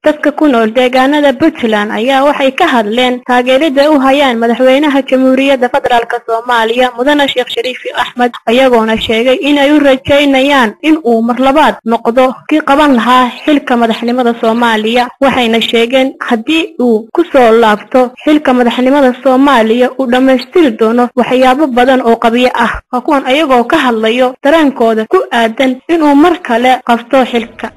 dadka ku nool deegaanada Puntland ayaa waxay ka hadleen taageerada u hayaan madaxweynaha Jamhuuriyadda Federaalka Soomaaliya Mudane Sheekh Shariif Axmed ayagoona sheegay in ay u rajaynayaan in uu mar labaad noqdo kii qaban lahaa xilka madaxnimada Soomaaliya waxayna sheegeen haddii uu ku soo laabto xilka madaxnimada Soomaaliya uu dhameystiri doono waxyaabo badan oo qabiyo ah kuwan ayagoo ka hadlayo dareenkooda ku aadan in uu mar kale qabto xilka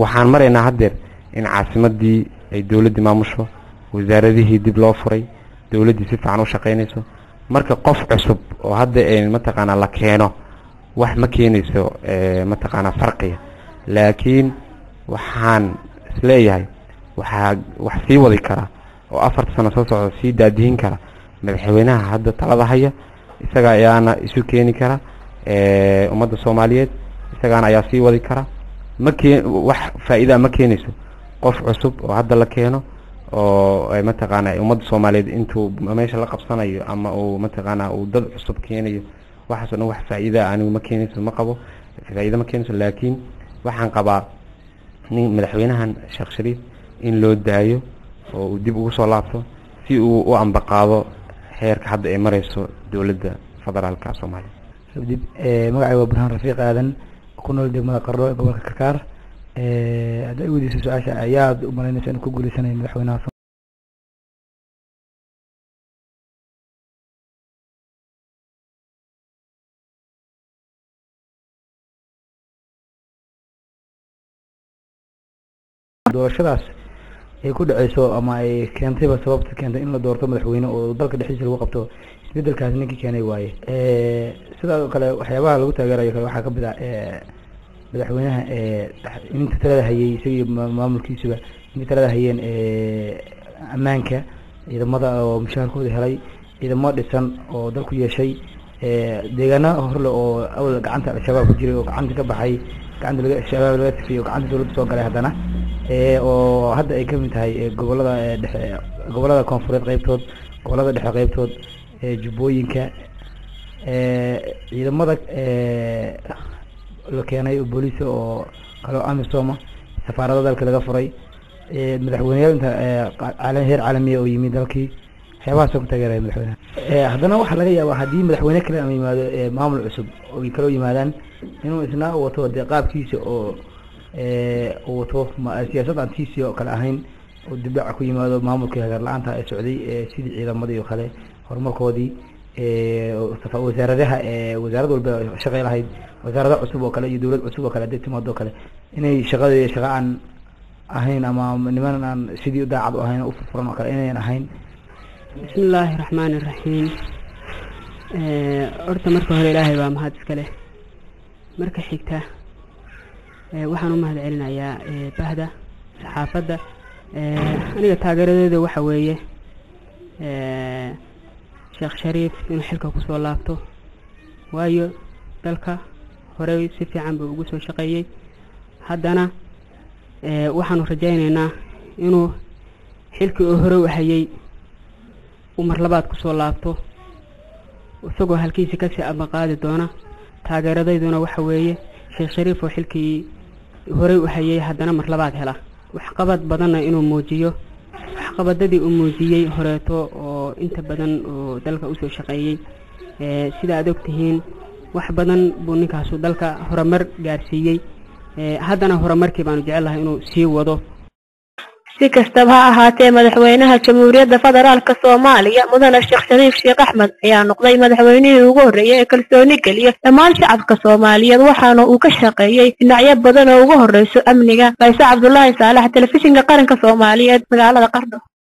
waxaan mareynaa haddeer in caasimadii ay dawladda maamusho wasaaradihii dib loo furay dawladda si fiican u shaqeynayso marka qof cusub oo hadda ay mataqaana la keeno wax ma keenayso mataqaana farqiga laakiin waxaan isleeyahay wax sii wadi kara oo 4 sano soo socda sii daadihin kara madaxweynaha hadda talada haya isaga ayaana isu keeni kara ummadda Soomaaliyeed isagaana ayaa sii wadi kara wax faa'iido ma keenayso qof cusub oo hadda la keeno oo ay mataqaana ummadda Soomaaliyeed intuu meesha la qabsanayo ama uu mataqaana uu dad cusub keenayo waxaasoo wax faa'iido anigu ma keenayso ma qabo faa'iido ma keenayso laakiin waxaan qabaa in madaxweynahan Sheekh Shariif in loo daayo oo uu dib ugu soo laabto si uu u ambaqaado heerka hadda ay marayso dawladda federaalka Soomaaliya dib magacayga Burhaan Rafiiq Aadan ku nool degmada Qardho gobolka Karkaar haday wadiisa su'aasha ayaa u malaynaysaa in ku guuleysanay madaxweynaha doorashadaas ay ku dhacayso ama ay keentayba sababta keentay in la doorto madaxweyne oo dalka dhexdiisa lagu qabto isbedelkaas ninkii keenay waaye sidoo kale waxyaabaha lagu taageerayo kale waxaa ka mid ah madaxweynaha inta talada hayay isagii maamulkiisuba inta talada hayeen ammaanka ciidamada oo mushaharkooda helay ciidamo dhisan oo dalku yeeshay deegaano horle oo awal gacanta al-shabaab ku jiray oo gacanta ka baxay gacanta shabaab laga tifiyay oo gacanta dawladda soo galay haddana oo hadda ay kamid tahay gobolada dhexe gobolada koonfureed qaybtood gobolada dhexe qaybtood jubbooyinka ciidamada la keenay booliis oo kala amisom safaarada dalka laga furay madaxweynaha inta heer caalami oo yimid dalkii waxyaabahaas ku taageeray madaxweynaha haddana waxa laga yaabaa haddii madaxweyne kale ama yimaado maamul cusub oo ay kala yimaadaan inuu isna wato qaabkiisa oo wato siyaasad antiisi oo kale ahayn oo dibdhac ku yimaado maamulka hagar la'aanta ay socday sidii ciidamadii oo kale horumarkoodii wasaaradaha wasaarad walba shaqay lahayd wasaarada cusub oo kale iyo dawlad cusub oo kale hadday timaado kale inay shaqadii shaqa aan ahayn ama niman aan sidii daacad u ahayn u furfuran oo kale inayn ahayn bismillaahi raxmaani raxiim horta marka hore ilaahay baa mahad iska leh marka xigta waxaan u mahad celinayaa bahda saxaafadda aniga taageeradeeda waxa weeye Sheekh Shariif inuu xilka ku soo laabto waayo dalka hore si fiican buu ugu soo shaqeeyay haddana waxaan rajaynaynaa inuu xilkii hore u hayay uu mar labaad ku soo laabto isagoo halkiisa ka sii abaqaadi doona taageeradeeduna waxa weeye Sheekh Shariif oo xilkii hore u hayay haddana mar labaad hela wax qabad badanna inuu muujiyo qabadadii uu muujiyay horeeto oo inta badan oo dalka u soo shaqeeyay sida aad ogtihiin wax badan buu ninkaas dalka horumar gaarsiiyay haddana horumarkii baan jecelahay inuu sii wado si kastaba ha ahaatee madaxweynaha Jamhuuriyadda Federaalka Soomaaliya Mudane Sheekh Shariif Axmed ayaa noqday madaxweynihii ugu horeeyay ee kalsooni geliya dhammaan shacabka Soomaaliyeed waxaana uu ka shaqeeyay dhinacyo badan oo ugu horeyso amniga Faysal Cabdullaahi Saalax telefishinka qaranka Soomaaliyeed magaalada Qardho